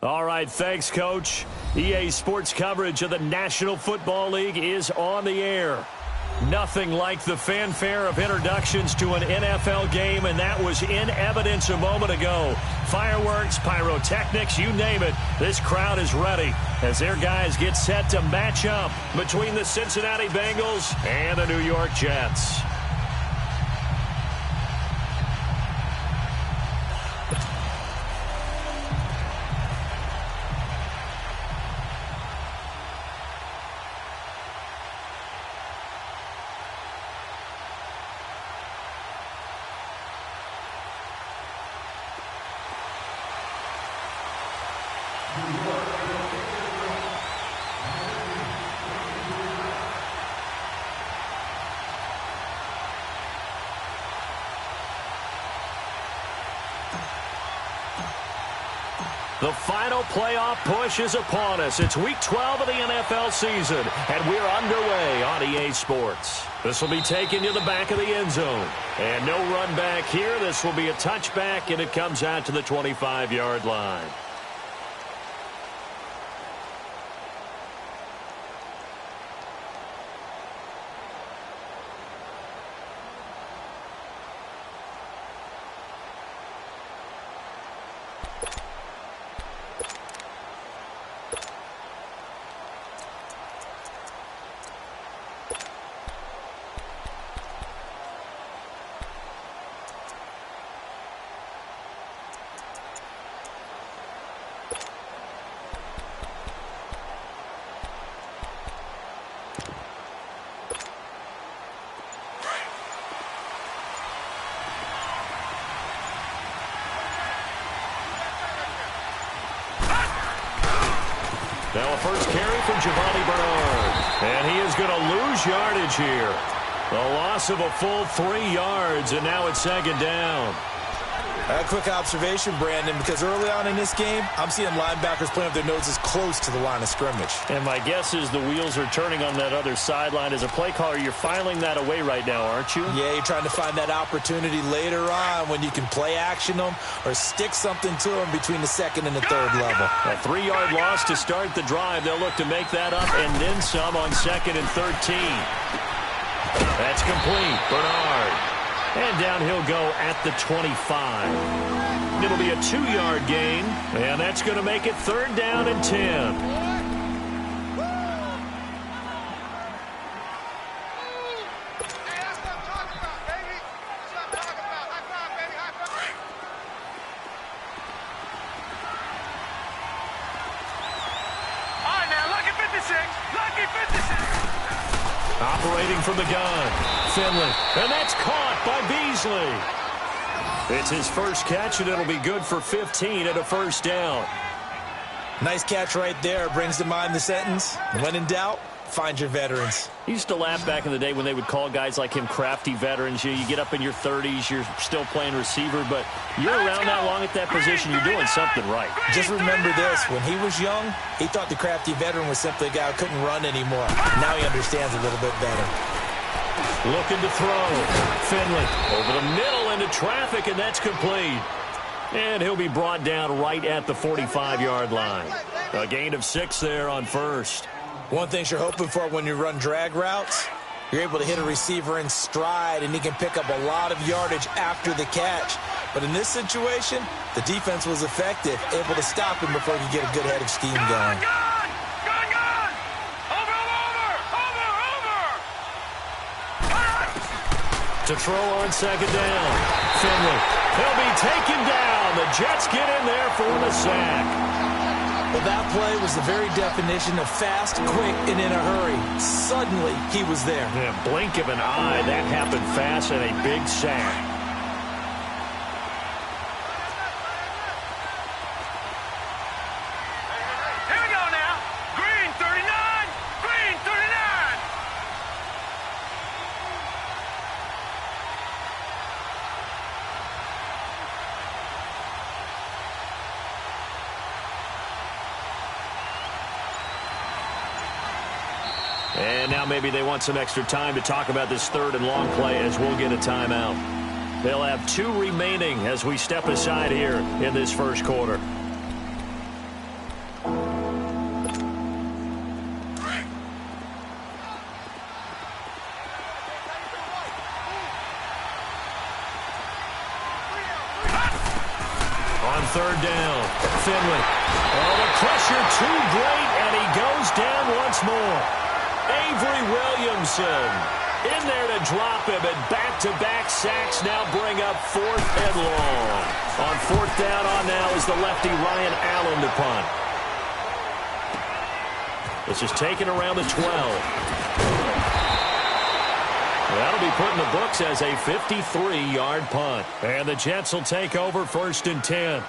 All right, thanks, Coach. EA Sports coverage of the National Football League is on the air. Nothing like the fanfare of introductions to an NFL game, and that was in evidence a moment ago. Fireworks, pyrotechnics, you name it. This crowd is ready as their guys get set to match up between the Cincinnati Bengals and the New York Jets. The final playoff push is upon us. It's Week 12 of the NFL season, and we're underway on EA Sports. This will be taken to the back of the end zone. And no run back here. This will be a touchback, and it comes out to the 25-yard line. Now a first carry from Giovanni Bernard. And he is going to lose yardage here. The loss of a full 3 yards, and now it's second down. A quick observation, Brandon, because early on in this game, I'm seeing linebackers playing with their noses close to the line of scrimmage. And my guess is the wheels are turning on that other sideline. As a play caller, you're filing that away right now, aren't you? Yeah, you're trying to find that opportunity later on when you can play action them or stick something to them between the second and the third level. A 3-yard loss to start the drive. They'll look to make that up and then some on 2nd and 13. That's complete. Bernard. And down he'll go at the 25. It'll be a 2-yard gain, and that's going to make it 3rd down and 10. Operating from the gun, Finley, and that's caught by Beasley. It's his first catch, and it'll be good for 15 and a first down. Nice catch right there. Brings to mind the sentence, when in doubt, find your veterans. He used to laugh back in the day when they would call guys like him crafty veterans. You get up in your 30s, you're still playing receiver, but you're around that long at that position, you're doing something right. Just remember this, when he was young, he thought the crafty veteran was simply a guy who couldn't run anymore. Now he understands a little bit better. Looking to throw. Finley over the middle into traffic, and that's complete. And he'll be brought down right at the 45-yard line. A gain of 6 there on first. One thing you're hoping for when you run drag routes, you're able to hit a receiver in stride, and he can pick up a lot of yardage after the catch. But in this situation, the defense was effective, able to stop him before he could get a good head of steam going. To throw on 2nd down. Finley. He'll be taken down. The Jets get in there for the sack. Well, that play was the very definition of fast, quick, and in a hurry. Suddenly, he was there. Yeah, blink of an eye. That happened fast and a big sack. Here we go now. Green 39. Green 39. And now maybe they want some extra time to talk about this 3rd and long play as we'll get a timeout. They'll have 2 remaining as we step aside here in this first quarter. On third down, Finley. Oh, the pressure too great, and he goes down once more. Avery Williamson in there to drop him, and back-to-back sacks now bring up 4th and long. On 4th down on now is the lefty Ryan Allen to punt. This is taken around the 12. That'll be put in the books as a 53-yard punt. And the Jets will take over 1st and 10.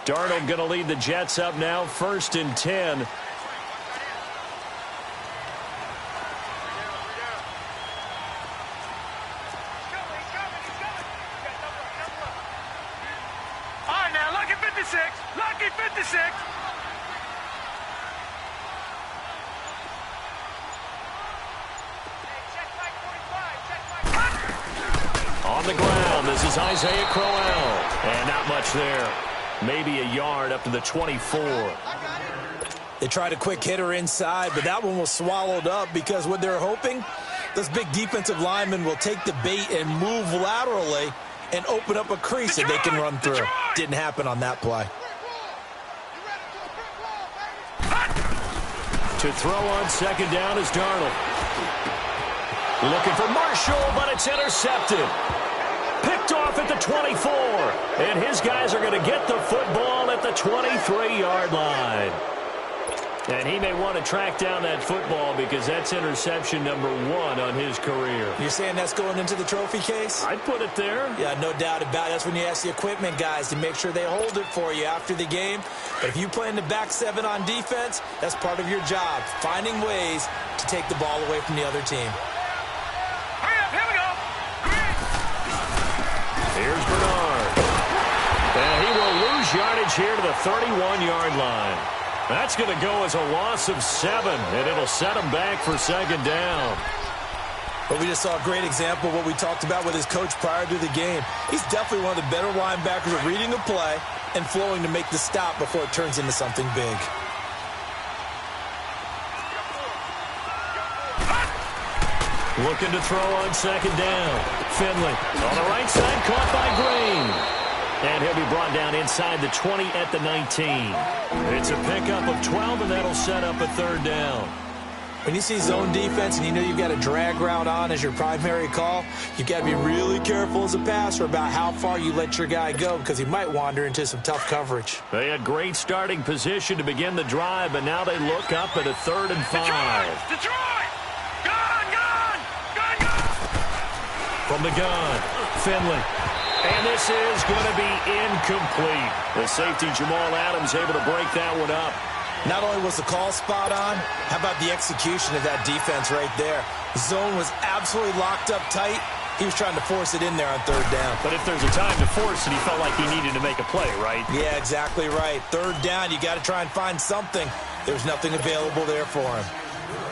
Darnold going to lead the Jets up now, 1st and 10. Lucky 56. On the ground, this is Isaiah Crowell. And not much there. Maybe a yard up to the 24. They tried a quick hitter inside, but that one was swallowed up because what they're hoping, those big defensive linemen will take the bait and move laterally and open up a crease that they can run through. Didn't happen on that play. To throw on 2nd down is Darnold. Looking for Marshall, but it's intercepted. Picked off at the 24. And his guys are going to get the football at the 23-yard line. And he may want to track down that football because that's interception number 1 on his career. You're saying that's going into the trophy case? I'd put it there. Yeah, no doubt about it. That's when you ask the equipment guys to make sure they hold it for you after the game. But if you play in the back 7 on defense, that's part of your job, finding ways to take the ball away from the other team. Hurry up, here we go. Here's Bernard. And he will lose yardage here to the 31-yard line. That's going to go as a loss of 7, and it'll set him back for 2nd down. But we just saw a great example of what we talked about with his coach prior to the game. He's definitely one of the better linebackers at reading the play and flowing to make the stop before it turns into something big. Looking to throw on 2nd down. Finley on the right side, caught by Green. And he'll be brought down inside the 20 at the 19. It's a pickup of 12, and that'll set up a 3rd down. When you see zone defense and you know you've got a drag route on as your primary call, you've got to be really careful as a passer about how far you let your guy go because he might wander into some tough coverage. They had great starting position to begin the drive, but now they look up at a 3rd and 5. Detroit! Gun! From the gun, Finley. And this is going to be incomplete. The safety, Jamal Adams, able to break that one up. Not only was the call spot on, how about the execution of that defense right there? The zone was absolutely locked up tight. He was trying to force it in there on 3rd down. But if there's a time to force it, he felt like he needed to make a play, right? Yeah, exactly right. 3rd down, you got to try and find something. There was nothing available there for him.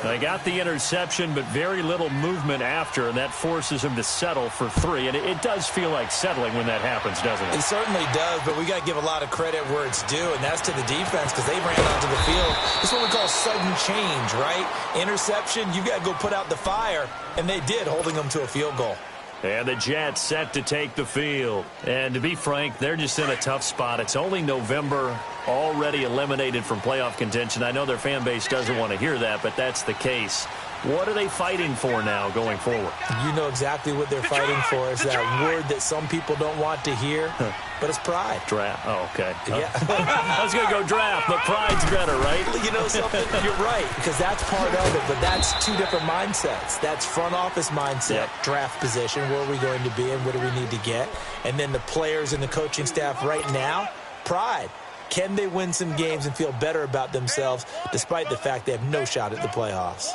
They got the interception, but very little movement after, and that forces him to settle for 3. And it does feel like settling when that happens, doesn't it? It certainly does, but we got to give a lot of credit where it's due, and that's to the defense because they ran onto the field. This is what we call sudden change, right? Interception, you got to go put out the fire, and they did, holding them to a field goal. And the Jets set to take the field. And to be frank, they're just in a tough spot. It's only November, already eliminated from playoff contention. I know their fan base doesn't want to hear that, but that's the case. What are they fighting for now going forward? You know exactly what they're fighting for. Is that word that some people don't want to hear, but it's pride. Draft. Oh, okay. Yeah. I was going to go draft, but pride's better, right? You know something? You're right, because that's part of it, but that's 2 different mindsets. That's front office mindset, draft position, where are we going to be and what do we need to get? And then the players and the coaching staff right now, pride. Can they win some games and feel better about themselves despite the fact they have no shot at the playoffs?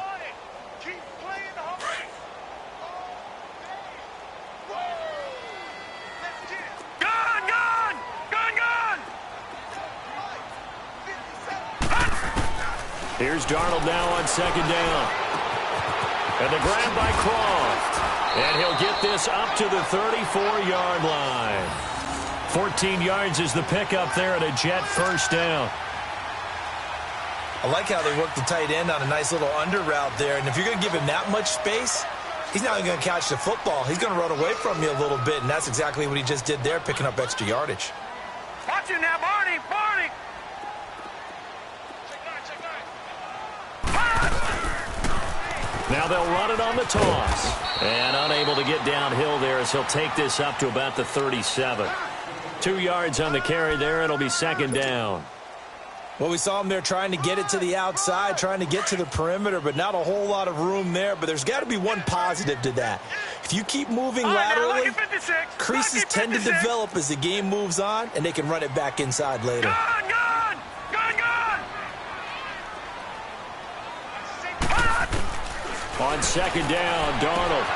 Here's Darnold now on 2nd down. And the grab by Croft. And he'll get this up to the 34-yard line. 14 yards is the pickup there at a Jet 1st down. I like how they work the tight end on a nice little under route there. And if you're going to give him that much space, he's not even going to catch the football. He's going to run away from you a little bit, and that's exactly what he just did there, picking up extra yardage. Watch it now, Barney. Barney. Now they'll run it on the toss. And unable to get downhill there as he'll take this up to about the 37. 2 yards on the carry there. It'll be second down. Well, we saw him there trying to get it to the outside, trying to get to the perimeter, but not a whole lot of room there. But there's got to be one positive to that. If you keep moving laterally, creases tend to develop as the game moves on, and they can run it back inside later. Gone, gone, gone, gone. On second down, Darnold.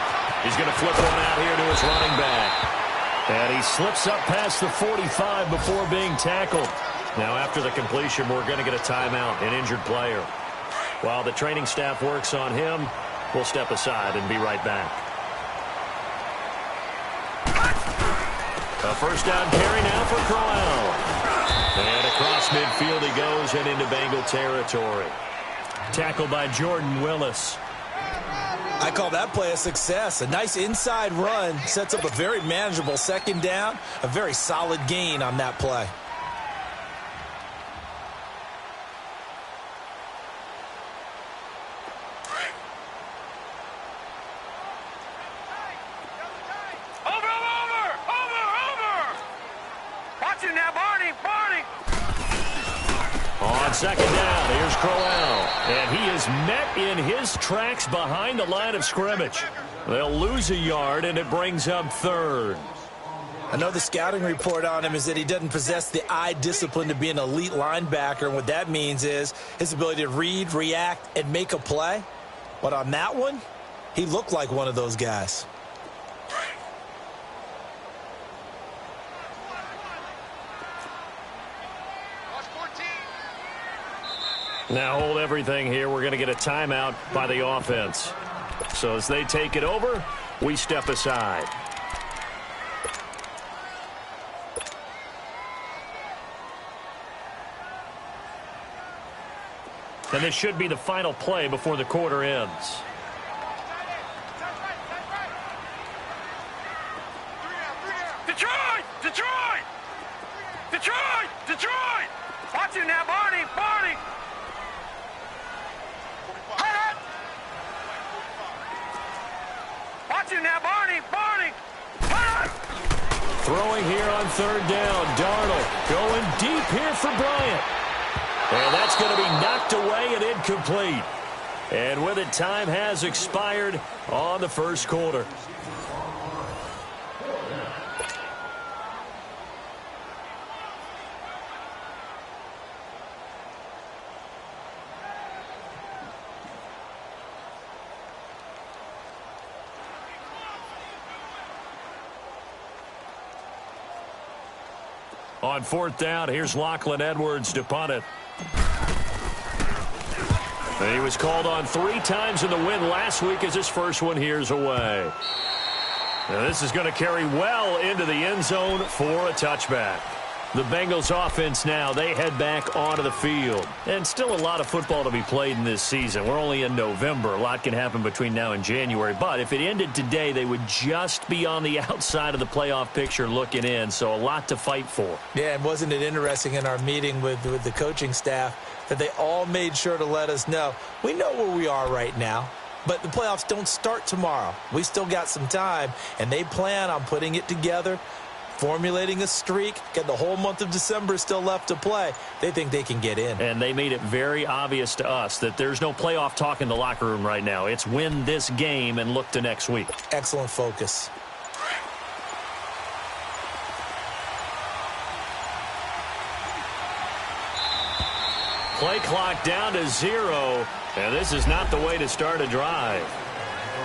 He's going to flip one out here to his running back. And he slips up past the 45 before being tackled. Now, after the completion, we're going to get a timeout, an injured player. While the training staff works on him, we'll step aside and be right back. A first down carry now for Crowell. And across midfield he goes and into Bengal territory. Tackled by Jordan Willis. I call that play a success. A nice inside run sets up a very manageable second down, a very solid gain on that play. Second down, here's Crowell. And he is met in his tracks behind the line of scrimmage. They'll lose a yard, and it brings up third. I know the scouting report on him is that he doesn't possess the eye discipline to be an elite linebacker. And what that means is his ability to read, react, and make a play. But on that one, he looked like one of those guys. Now hold everything here. We're going to get a timeout by the offense. So as they take it over, we step aside. And this should be the final play before the quarter ends. Detroit! Detroit! Detroit! Detroit! Watch it now, Barney! Barney! Watch it now, Barney! Barney! Throwing here on third down. Darnold going deep here for Bryant. And that's going to be knocked away and incomplete. And with it, time has expired on the first quarter. On fourth down, here's Lachlan Edwards to punt it. And he was called on 3 times in the win last week as his first one here's away. Now this is going to carry well into the end zone for a touchback. The Bengals offense now, they head back onto the field. And still a lot of football to be played in this season. We're only in November. A lot can happen between now and January. But if it ended today, they would just be on the outside of the playoff picture looking in. So a lot to fight for. Yeah, and wasn't it interesting in our meeting with the coaching staff that they all made sure to let us know, we know where we are right now, but the playoffs don't start tomorrow. We still got some time, and they plan on putting it together, formulating a streak, get the whole month of December still left to play. They think they can get in. And they made it very obvious to us that there's no playoff talk in the locker room right now. It's win this game and look to next week. Excellent focus. Play clock down to 0, and this is not the way to start a drive.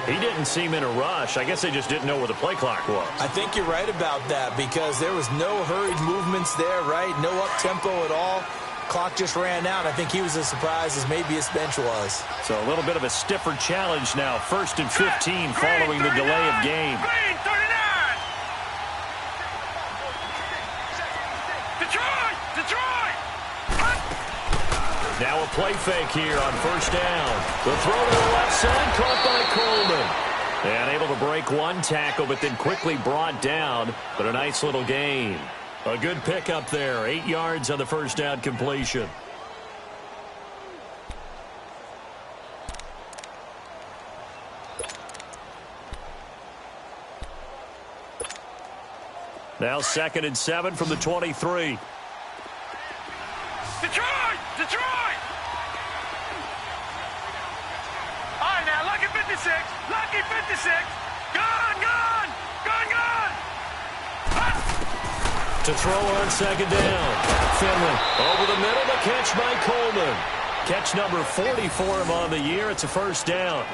He didn't seem in a rush. I guess they just didn't know where the play clock was. I think you're right about that because there was no hurried movements there, right? No up-tempo at all. Clock just ran out. I think he was as surprised as maybe his bench was. So a little bit of a stiffer challenge now. 1st and 15 following the delay of game. Green 39! Detroit! Detroit! Now a play fake here on first down. The throw to the left side, caught by Coleman. And able to break one tackle, but then quickly brought down. But a nice little gain. A good pickup there. 8 yards on the first down completion. Now 2nd and 7 from the 23. Detroit! Detroit! All right, now, lucky 56. Lucky 56. Gone, gone! Gone, gone! Ah! To throw on 2nd down. Finley over the middle, the catch by Coleman. Catch number 40 for him on the year. It's a first down.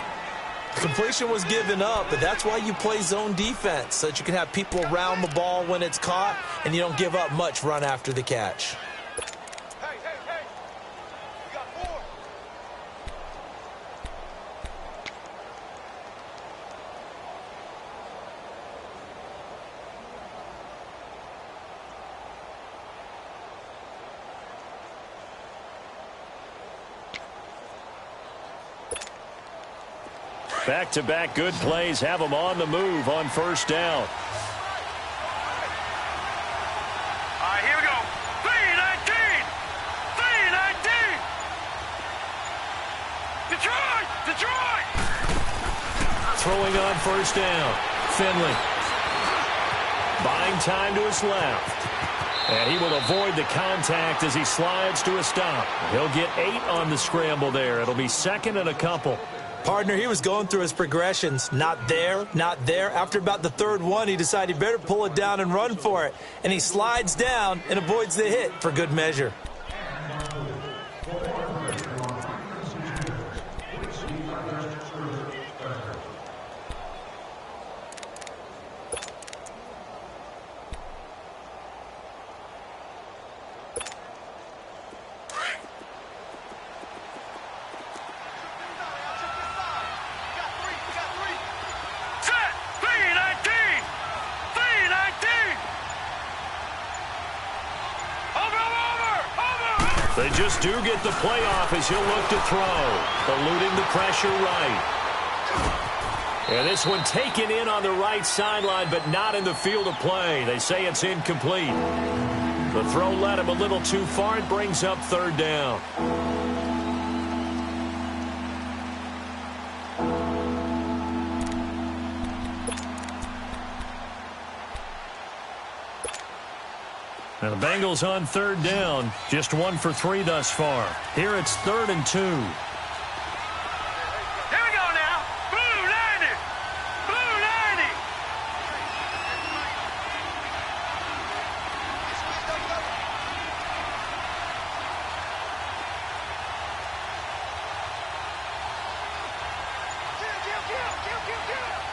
Completion was given up, but that's why you play zone defense, so that you can have people around the ball when it's caught, and you don't give up much run after the catch. Hey, hey, hey! You got 4. Back-to-back good plays have them on the move on first down. All right, here we go. 3-19! 3-19! Detroit! Detroit! Throwing on first down. Finley. Buying time to his left. And he will avoid the contact as he slides to a stop. He'll get 8 on the scramble there. It'll be 2nd and a couple. Partner, he was going through his progressions. Not there, not there. After about the 3rd one, he decided he better pull it down and run for it. And he slides down and avoids the hit for good measure. They just do get the playoff as he'll look to throw. Eluding the pressure right. And this one taken in on the right sideline, but not in the field of play. They say it's incomplete. The throw led him a little too far. It brings up 3rd down. Now the Bengals on 3rd down. Just 1 for 3 thus far. Here it's 3rd and 2. Here we go now. Blue 90. Blue 90.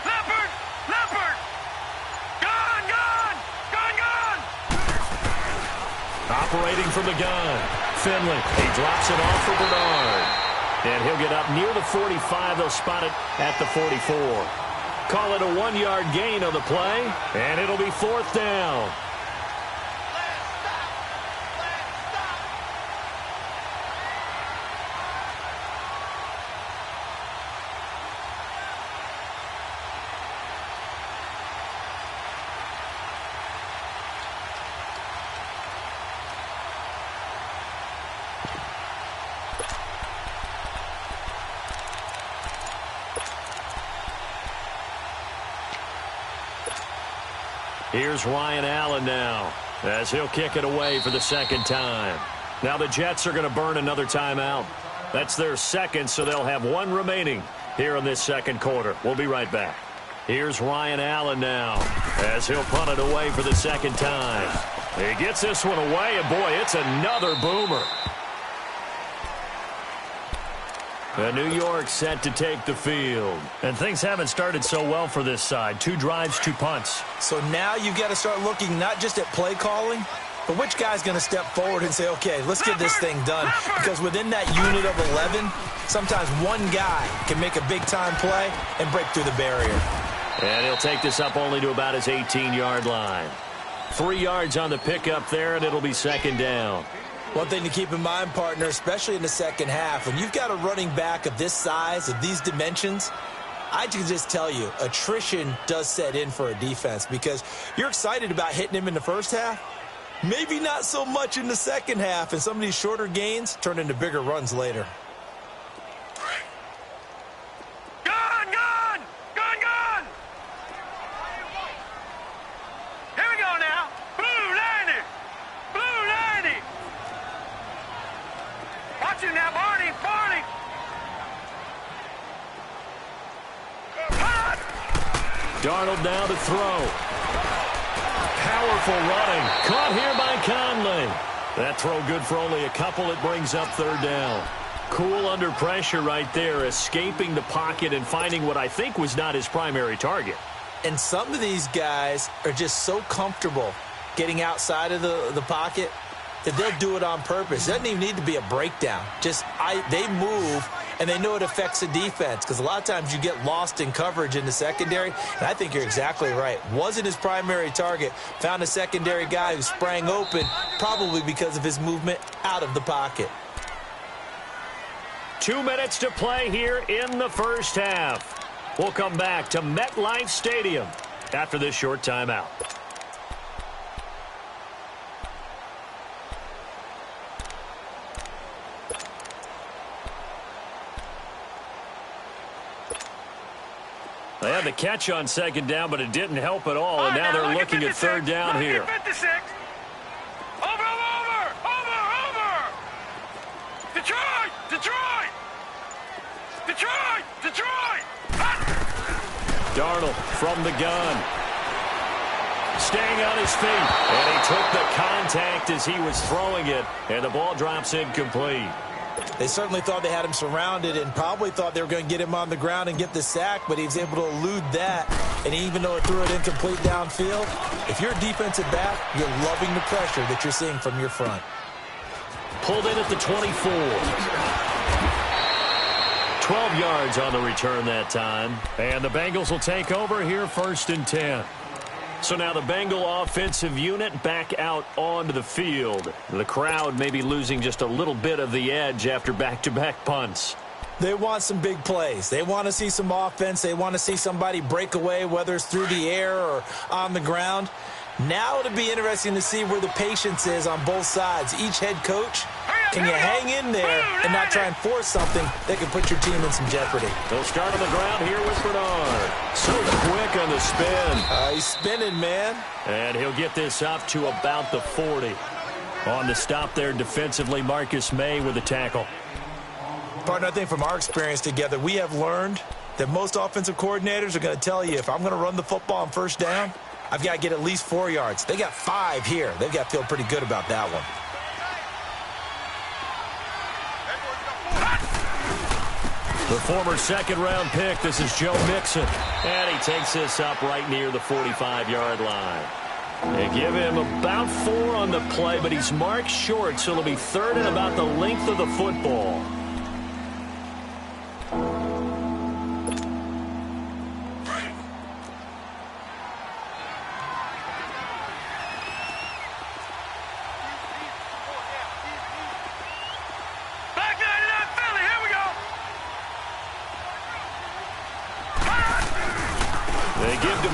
Leopard. Leopard. Gone, gone. Gone, gone. Operating from the gun. Finley. He drops it off for Bernard. And he'll get up near the 45. They'll spot it at the 44. Call it a 1-yard gain on the play. And it'll be 4th down. Here's Ryan Allen now as he'll kick it away for the 2nd time. Now the Jets are going to burn another timeout. That's their 2nd, so they'll have 1 remaining here in this 2nd quarter. We'll be right back. Here's Ryan Allen now as he'll punt it away for the 2nd time. He gets this one away, and boy, it's another boomer. And New York set to take the field. And things haven't started so well for this side. 2 drives, 2 punts. So now you've got to start looking not just at play calling, but which guy's going to step forward and say, okay, let's get this thing done. Because within that unit of 11, sometimes one guy can make a big-time play and break through the barrier. And he'll take this up only to about his 18-yard line. 3 yards on the pickup there, and it'll be 2nd down. One thing to keep in mind, partner, especially in the second half, when you've got a running back of this size, of these dimensions, I can just tell you, attrition does set in for a defense because you're excited about hitting him in the first half. Maybe not so much in the second half, and some of these shorter gains turn into bigger runs later. Gone, gone! Gone, gone! Here we go now. Blue 90! Blue 90! Watch it now, Barney! Barney! Darnold now to throw. Powerful running. Caught here by Conley. That throw good for only a couple. It brings up third down. Cool under pressure right there, escaping the pocket and finding what I think was not his primary target. And some of these guys are just so comfortable getting outside of the pocket that they'll do it on purpose. It doesn't even need to be a breakdown. They move, and they know it affects the defense because a lot of times you get lost in coverage in the secondary, and I think you're exactly right. Wasn't his primary target. Found a secondary guy who sprang open, probably because of his movement out of the pocket. 2 minutes to play here in the first half. We'll come back to MetLife Stadium after this short timeout. They had the catch on second down, but it didn't help at all, and now they're looking at third down here. 56. Over! Detroit! Detroit! Detroit! Detroit! Darnold from the gun. Staying on his feet, and he took the contact as he was throwing it, and the ball drops incomplete. They certainly thought they had him surrounded and probably thought they were going to get him on the ground and get the sack, but he was able to elude that. And even though it threw it incomplete downfield, if you're a defensive back, you're loving the pressure that you're seeing from your front. Pulled in at the 24. 12 yards on the return that time. And the Bengals will take over here, 1st and 10. So now the Bengal offensive unit back out onto the field. The crowd may be losing just a little bit of the edge after back-to-back punts. They want some big plays. They want to see some offense. They want to see somebody break away, whether it's through the air or on the ground. Now it'll be interesting to see where the patience is on both sides. Each head coach, can you hang in there and not try and force something that can put your team in some jeopardy? They'll start on the ground here with Bernard. So quick on the spin. He's spinning, man. And he'll get this up to about the 40. On the stop there defensively, Marcus May with the tackle. Partner, I think from our experience together, we have learned that most offensive coordinators are going to tell you, if I'm going to run the football on first down, I've got to get at least 4 yards. They got 5 here. They've got to feel pretty good about that one. The former second-round pick, this is Joe Mixon. And he takes this up right near the 45-yard line. They give him about 4 on the play, but he's marked short, so it'll be 3rd and about the length of the football.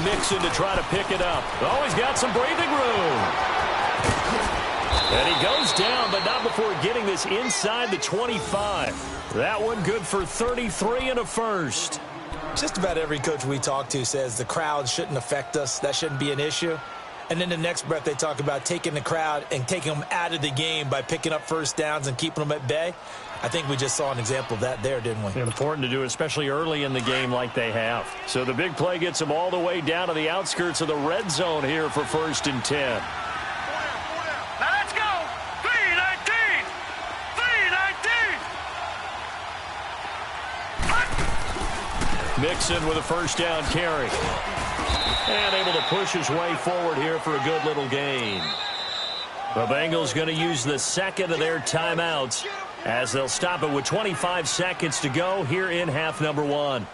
Mixon to try to pick it up. Oh, he's got some breathing room. And he goes down, but not before getting this inside the 25. That one good for 33 and a first. Just about every coach we talk to says the crowd shouldn't affect us. That shouldn't be an issue. And then the next breath they talk about taking the crowd and taking them out of the game by picking up first downs and keeping them at bay. I think we just saw an example of that there, didn't we? Important to do, especially early in the game like they have. So the big play gets them all the way down to the outskirts of the red zone here for 1st and 10. Now let's go. 3-19. 3-19. Mixon with a first down carry. And able to push his way forward here for a good little gain. The Bengals going to use the second of their timeouts as they'll stop it with 25 seconds to go here in half number 1.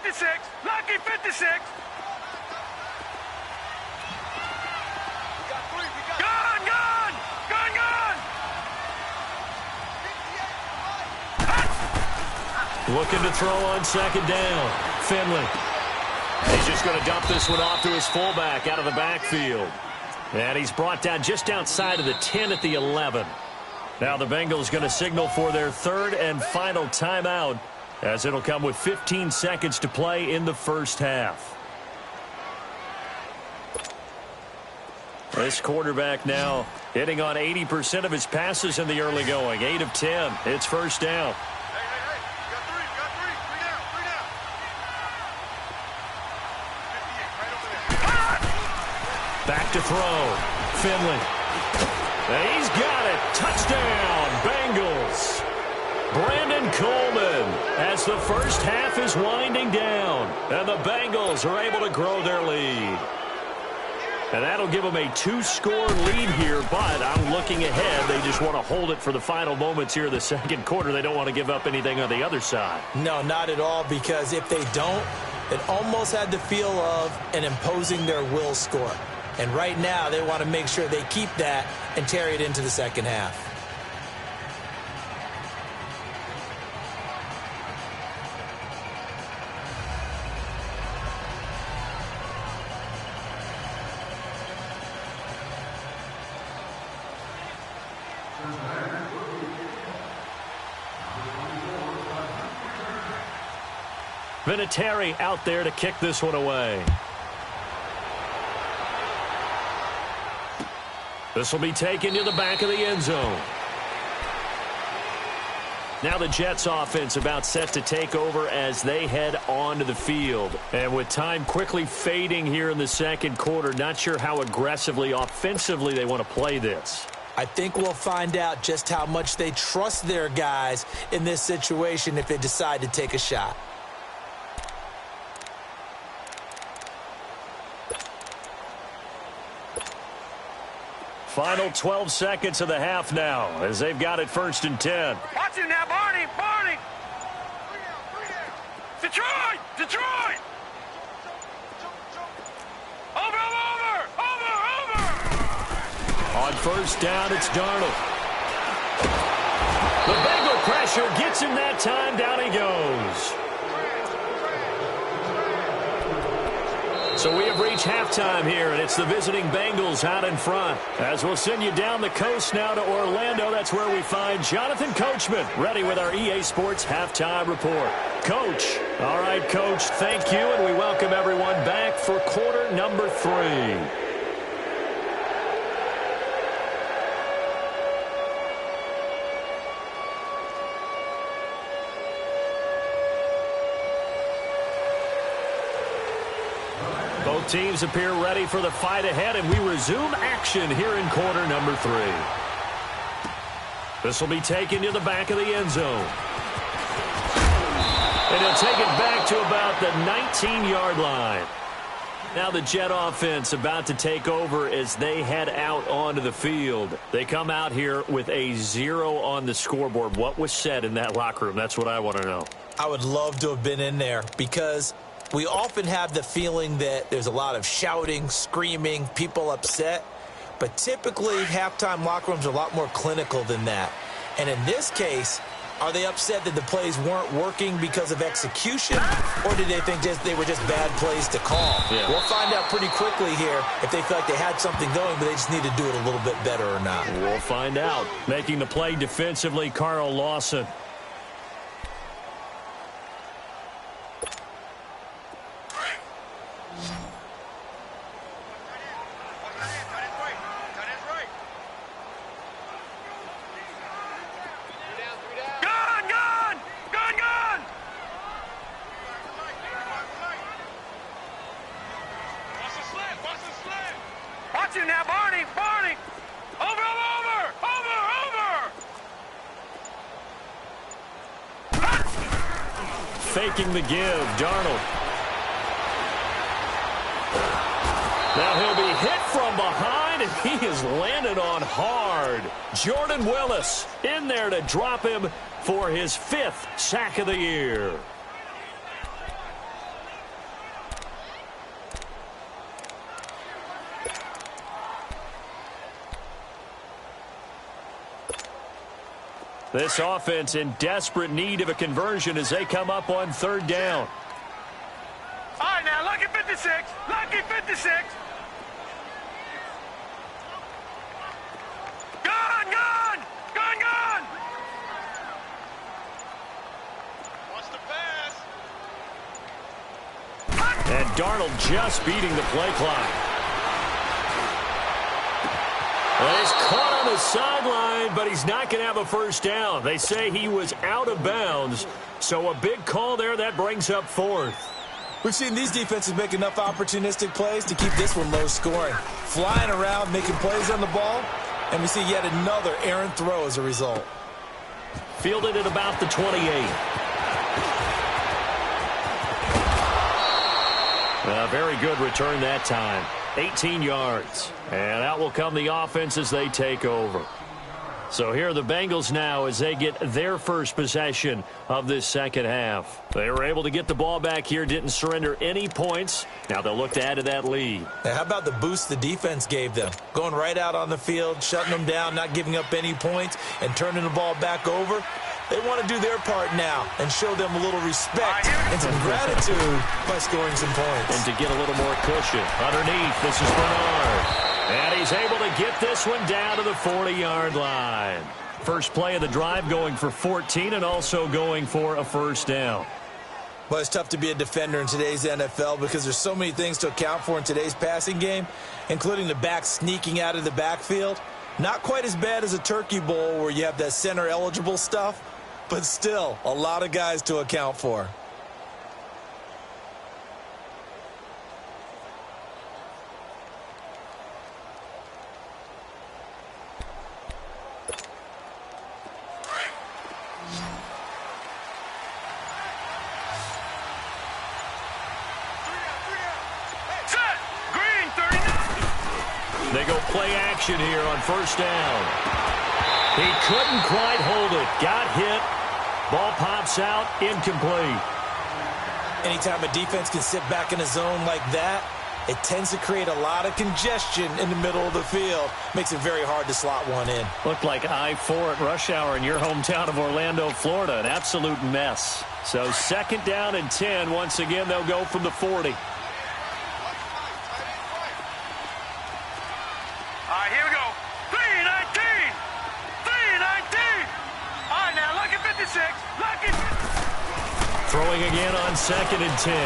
56. Lucky 56. Gone, gone. Gone, gone. Looking to throw on second down. Finley. He's just going to dump this one off to his fullback out of the backfield. And he's brought down just outside of the 10 at the 11. Now the Bengals going to signal for their third and final timeout, as it'll come with 15 seconds to play in the first half. This quarterback now hitting on 80% of his passes in the early going. 8 of 10. It's first down. Back to throw. Finley. And he's got it. Touchdown, Bengals. Brandon Coleman, as the first half is winding down. And the Bengals are able to grow their lead. And that'll give them a 2-score lead here, but I'm looking ahead. They just want to hold it for the final moments here of the second quarter. They don't want to give up anything on the other side. No, not at all, because if they don't, it almost had the feel of an imposing their will score. And right now, they want to make sure they keep that and carry it into the second half. Vinatieri out there to kick this one away. This will be taken to the back of the end zone. Now the Jets offense about set to take over as they head onto the field. And with time quickly fading here in the second quarter, not sure how aggressively, offensively they want to play this. I think we'll find out just how much they trust their guys in this situation if they decide to take a shot. Final 12 seconds of the half now as they've got it 1st and 10. Watch him now, Barney. Barney. Detroit. Detroit. Over. On 1st down, it's Darnold. The Bengal pressure gets him that time. Down he goes. So we have reached halftime here, and it's the visiting Bengals out in front. As we'll send you down the coast now to Orlando, that's where we find Jonathan Coachman, ready with our EA Sports Halftime Report. Coach. All right, Coach, thank you, and we welcome everyone back for quarter number 3. Both teams appear ready for the fight ahead, and we resume action here in quarter number 3. This will be taken to the back of the end zone. And he'll take it back to about the 19-yard line. Now the Jet offense about to take over as they head out onto the field. They come out here with a 0 on the scoreboard. What was said in that locker room? That's what I want to know. I would love to have been in there, because we often have the feeling that there's a lot of shouting, screaming, people upset. But typically, halftime locker rooms are a lot more clinical than that. And in this case, are they upset that the plays weren't working because of execution? Or did they think they were just bad plays to call? Yeah. We'll find out pretty quickly here if they feel like they had something going, but they just need to do it a little bit better or not. We'll find out. Making the play defensively, Carl Lawson. Watch him now, Barney. Barney. Over. Faking the give, Darnold. Now he'll be hit from behind, and he is landed on hard. Jordan Willis in there to drop him for his 5th sack of the year. This offense in desperate need of a conversion as they come up on third down. All right, now, lucky 56. Lucky 56. Gone, gone. Gone, gone. Wants to pass. And Darnold just beating the play clock. Well, he's caught on the sideline, but he's not going to have a first down. They say he was out of bounds, so a big call there. That brings up fourth. We've seen these defenses make enough opportunistic plays to keep this one low scoring. Flying around, making plays on the ball, and we see yet another errant throw as a result. Fielded at about the 28. A very good return that time. 18 yards. And out will come the offense as they take over. So here are the Bengals now as they get their first possession of this second half. They were able to get the ball back here, didn't surrender any points. Now they'll look to add to that lead. Now, how about the boost the defense gave them? Going right out on the field, shutting them down, not giving up any points, and turning the ball back over. They want to do their part now and show them a little respect and some gratitude by scoring some points. And to get a little more cushion. Underneath, this is Bernard. And he's able to get this one down to the 40-yard line. First play of the drive going for 14 and also going for a first down. Well, it's tough to be a defender in today's NFL because there's so many things to account for in today's passing game, including the back sneaking out of the backfield. Not quite as bad as a turkey bowl where you have that center-eligible stuff, but still a lot of guys to account for. They go play action here on first down. He couldn't quite hold it. Got hit. Ball pops out. Incomplete. Anytime a defense can sit back in a zone like that, it tends to create a lot of congestion in the middle of the field. Makes it very hard to slot one in. Looked like I-4 at rush hour in your hometown of Orlando, Florida. An absolute mess. So second down and 10. Once again, they'll go from the 40. Here we go. 319. 319. All right, now, lucky 56. Lucky. Throwing again on second and 10.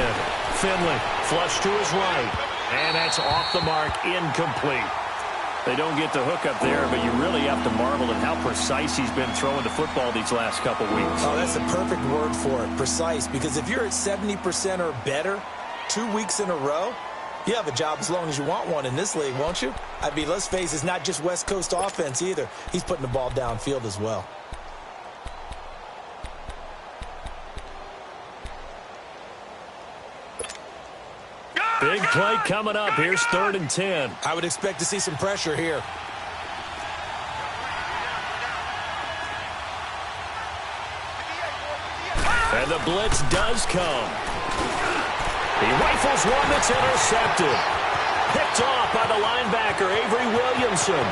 Finley, flush to his right. And that's off the mark, incomplete. They don't get the hook up there, but you really have to marvel at how precise he's been throwing the football these last couple weeks. Oh, that's the perfect word for it, precise, because if you're at 70% or better 2 weeks in a row, you have a job as long as you want one in this league, won't you? I mean, let's face it, it's not just West Coast offense either. He's putting the ball downfield as well. Big play coming up. Here's third and 10. I would expect to see some pressure here. And the blitz does come. He rifles one that's intercepted. Picked off by the linebacker, Avery Williamson.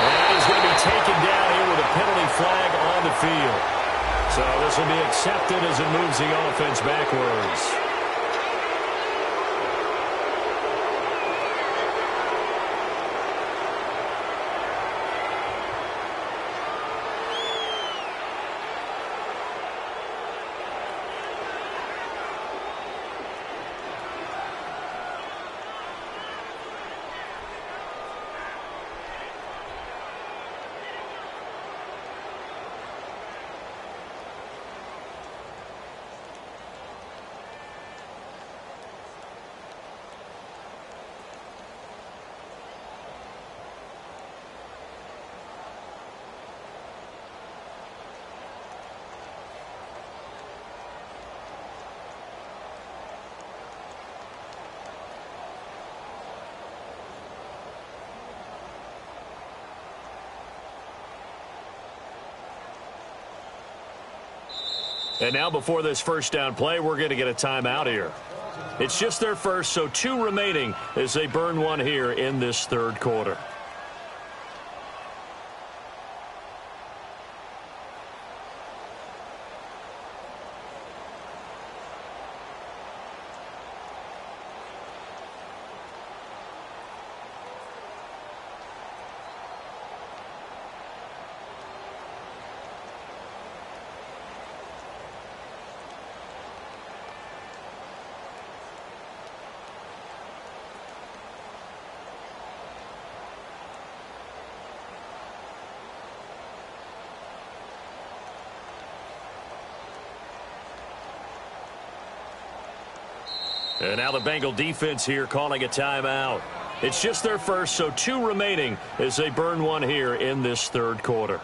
And he's going to be taken down here with a penalty flag on the field. So this will be accepted as it moves the offense backwards. And now before this first down play, we're going to get a timeout here. It's just their first, so 2 remaining as they burn one here in this third quarter. And now the Bengal defense here calling a timeout. It's just their first, so 2 remaining as they burn one here in this third quarter.